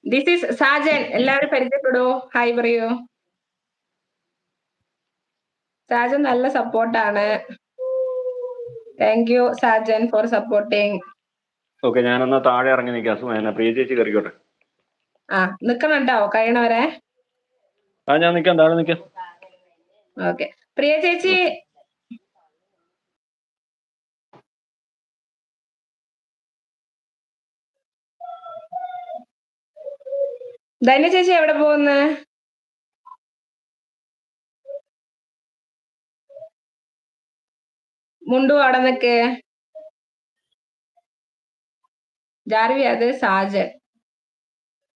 This is Sajan. എല്ലാവരും പരിചയപ്പെടൂ. Hi പറയൂ. സാജൻ നല്ല സപ്പോർട്ടാണ്. Thank you Sajan four supporting. Okay, ഞാനൊന്ന് താഴെ ഇറങ്ങി നിൽക്കാം. പ്രിയ ചേച്ചി കയറിക്കോട്ടെ. നിക്കണം കേട്ടോ കഴിയണവരെ. ഞാൻ നിൽക്കാം, താഴെ നിൽക്കാം. ഓക്കെ, പ്രിയ ചേച്ചി ധന്യ ചേച്ചി എവിടെ പോകുന്നു? മുണ്ടു അവിടെ നിക്ക്. ജാർവി അത് സാജൻ.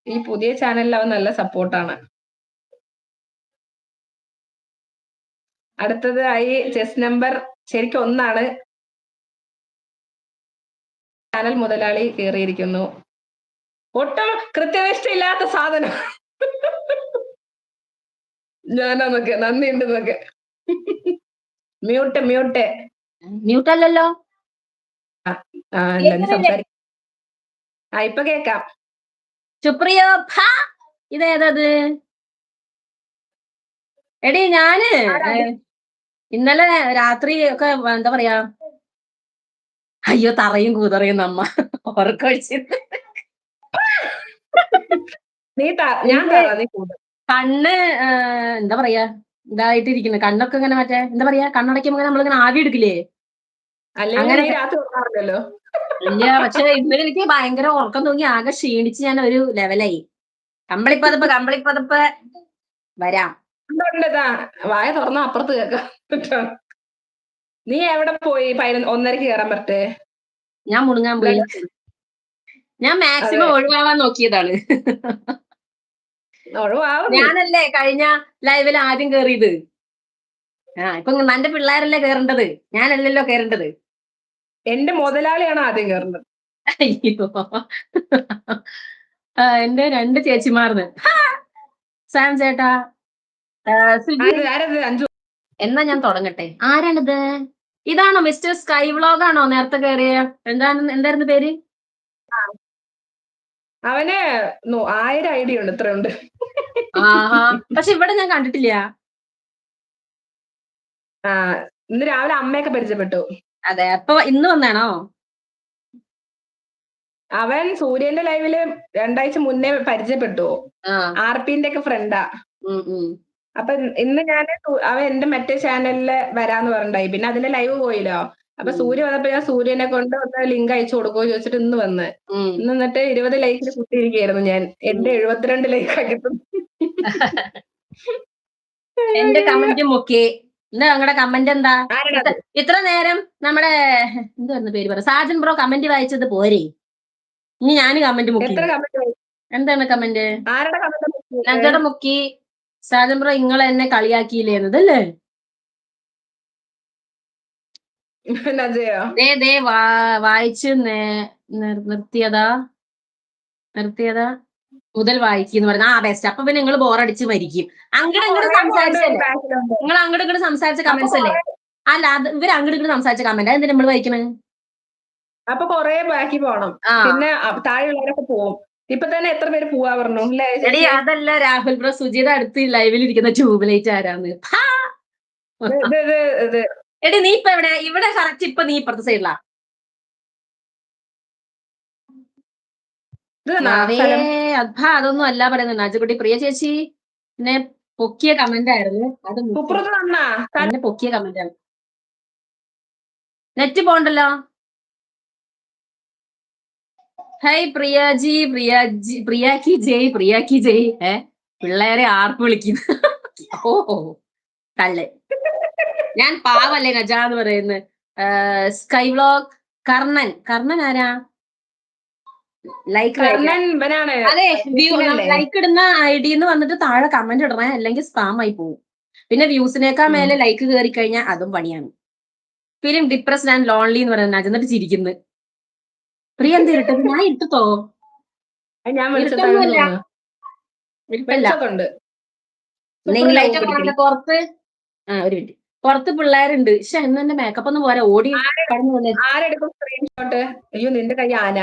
ഈ പുതിയ ചാനലിൽ അവൻ നല്ല സപ്പോർട്ടാണ്. അടുത്തത് ചെസ് നമ്പർ ശരിക്കും 1 ചാനൽ മുതലാളി കയറിയിരിക്കുന്നു. ഒട്ടും കൃത്യനിഷ്ഠയില്ലാത്ത സാധനം. ഞാനൊക്കെ നന്ദിയുണ്ട് എന്നൊക്കെ. മ്യൂട്ട് അല്ലല്ലോ. ഇപ്പൊ കേക്കാം. സുപ്രിയ ഇതേതത്? എടി ഞാന് ഇന്നലെ രാത്രി ഒക്കെ എന്താ പറയാ, അയ്യോ തറയും കൂതറയും നമ്മ ഉറക്കൊഴിച്ചിട്ട് കണ്ണ് എന്താ പറയാ ഇതായിട്ടിരിക്കുന്നു. കണ്ണൊക്കെ ഇങ്ങനെ മറ്റേ എന്താ പറയാ, കണ്ണടയ്ക്കുമ്പോ നമ്മളിങ്ങനെ ആവി എടുക്കില്ലേ, അങ്ങനെ. ഇല്ല, പക്ഷെ ഇന്നലെ എനിക്ക് ഭയങ്കര ഉറക്കം തൂങ്ങി ആകെ ക്ഷീണിച്ച് ഞാൻ ഒരു ലെവലായി. കമ്പിളിപ്പതപ്പ് വരാം. വായ തുറന്ന അപ്പുറത്ത് കേൾക്കാം. നീ എവിടെ പോയി? 1:30 കയറാൻ പറ്റേ? ഞാൻ മുണുങ്ങാൻ പോയി. ഞാൻ മാക്സിമം ഒഴിവാവാൻ നോക്കിയതാണ്. ഞാനല്ലേ കഴിഞ്ഞ ലൈവിൽ ആദ്യം കേറിയത്. ഇപ്പൊ എന്റെ പിള്ളേരല്ലേ കേറേണ്ടത്, ഞാനല്ലല്ലോ കേറേണ്ടത്. എന്റെ മുതലാളിയാണ് ആദ്യം കയറുന്നത്. അയ്യോ, എന്റെ 2 ചേച്ചിമാർന്ന്. സാം ചേട്ടാ, എന്നാ ഞാൻ തുടങ്ങട്ടെ. ആരാണിത്? ഇതാണോ മിസ്റ്റർ സ്കൈ വ്ലോഗ് ആണോ നേരത്തെ കയറിയ? എന്തായിരുന്നു പേര്? അവന് 1000 ഐഡിയ ഉണ്ട്. ഇത്ര ഉണ്ട്. പക്ഷെ ഇവിടെ ഞാൻ കണ്ടിട്ടില്ല. ഇന്ന് രാവിലെ അമ്മയൊക്കെ പരിചയപ്പെട്ടു. അതെ, അപ്പൊ ഇന്ന് വന്നാണോ? അവൻ സൂര്യന്റെ ലൈവില് 2 ആഴ്ച മുന്നേ പരിചയപ്പെട്ടു. ആർപിന്റെ ഒക്കെ ഫ്രണ്ടാ. അപ്പൊ ഇന്ന് അവൻ എന്റെ മറ്റേ ചാനലില് വരാന്ന് പറഞ്ഞിട്ടുണ്ടായി. പിന്നെ അതിന്റെ ലൈവ് പോയില്ലോ. അപ്പൊ സൂര്യ വന്നപ്പോ ഞാൻ സൂര്യനെ കൊണ്ട് ഒന്ന് ലിങ്ക് അയച്ചു കൊടുക്കുമോ ചോദിച്ചിട്ട് ഇന്ന് വന്ന്. എന്നിട്ട് 20 ലൈക്കിൽ കുത്തിയിരിക്കുകയായിരുന്നു ഞാൻ. എന്റെ 72 ലൈക്ക് ആക്കിട്ടു. എന്റെ കമന്റ് മുക്കി. നിങ്ങളുടെ കമന്റ് എന്താ? ഇത്ര നേരം നമ്മുടെ എന്തായിരുന്നു പേര് പറ, സാജൻ ബ്രോ കമന്റ് വായിച്ചത് പോരെ, ഇനി ഞാൻ കമന്റ് മുക്കി. എന്താണ് കമന്റ്? നജയുടെ മുക്കി. സാജൻ ബ്രോ ഇങ്ങളെ എന്നെ കളിയാക്കിയില്ലേന്നതല്ലേ? വായിച്ച് നിർത്തിയതാ മുതൽ വായിക്കുന്നു പറഞ്ഞ ബെസ്റ്റ്. അപ്പൊ പിന്നെ നിങ്ങൾ ബോറടിച്ച് മരിക്കും. അങ്ങോട്ട് സംസാരിച്ചല്ലേ നിങ്ങൾ, അങ്ങോട്ട് സംസാരിച്ച കമന്റ്സ് അല്ലേ? അല്ല, അത് ഇവർ അങ്ങോട്ട് സംസാരിച്ച കമന്റ് എന്തിനാ നമ്മൾ വായിക്കണേ? അപ്പൊ കൊറേ ബാക്കി പോണം, പിന്നെ താഴെയുള്ളവരൊക്കെ പോവും. ഇപ്പൊ തന്നെ എത്ര പേര് പോവാ പറഞ്ഞു? എടി അതല്ല രാഹുൽ ബ്രോ, സുജിത അടുത്ത് ലൈവിൽ ഇരിക്കുന്ന ട്യൂബ് ലൈറ്റ് ആരാന്ന്? എടി നീ ഇപ്പൊ എവിടെ? ഇവിടെ കറക്റ്റ് ഇപ്പൊ നീ ഇപ്പുറത്തെ സൈഡിലാ. അതൊന്നും അല്ല പറയുന്നത് നാജുകുട്ടി. പ്രിയ ചേച്ചി എന്നെ പൊക്കിയ കമന്റ് ആയിരുന്നു അത്. എന്നെ പൊക്കിയ കമന്റ് ആണ്. നെറ്റ് പോണ്ടല്ലോ. ഹൈ പ്രിയാജി, പ്രിയാക്കി ജയ്. പിള്ളേരെ ആർപ്പ് വിളിക്കുന്നു. ഓ കള്ള്. ഞാൻ പാവല്ലേ നജ എന്ന് പറയുന്നത്. Sky vlog. കർണൻ ആരാ? ലൈക്ക് അതെ, ലൈക്ക് ഇടുന്ന ഐഡി എന്ന് വന്നിട്ട് താഴെ കമന്റ് ഇടണേ, അല്ലെങ്കിൽ സ്പാം ആയി പോകും. പിന്നെ വ്യൂസിനേക്കാൾ മേലെ ലൈക്ക് കയറി കഴിഞ്ഞാൽ അതും പണിയാണ്. ഫീലിം ഡിപ്രസ്ഡ് ആൻഡ് ലോൺലി എന്ന് പറയുന്നത് എന്നിട്ട് ചിരിക്കുന്നു. പ്രിയ എന്ത് ഇരുട്ടത്? ഞാൻ ഇരുട്ടോ? പുറത്ത് ഒരു മിനിറ്റ്, പുറത്ത് പിള്ളേരുണ്ട്. പക്ഷെ എന്നെ മേക്കപ്പ് ഒന്നും പോരാ, ഓടി കടന്നു. ആരെടുക്കും സ്ക്രീൻഷോട്ട്? അയ്യോ നിന്റെ കൈ ആന.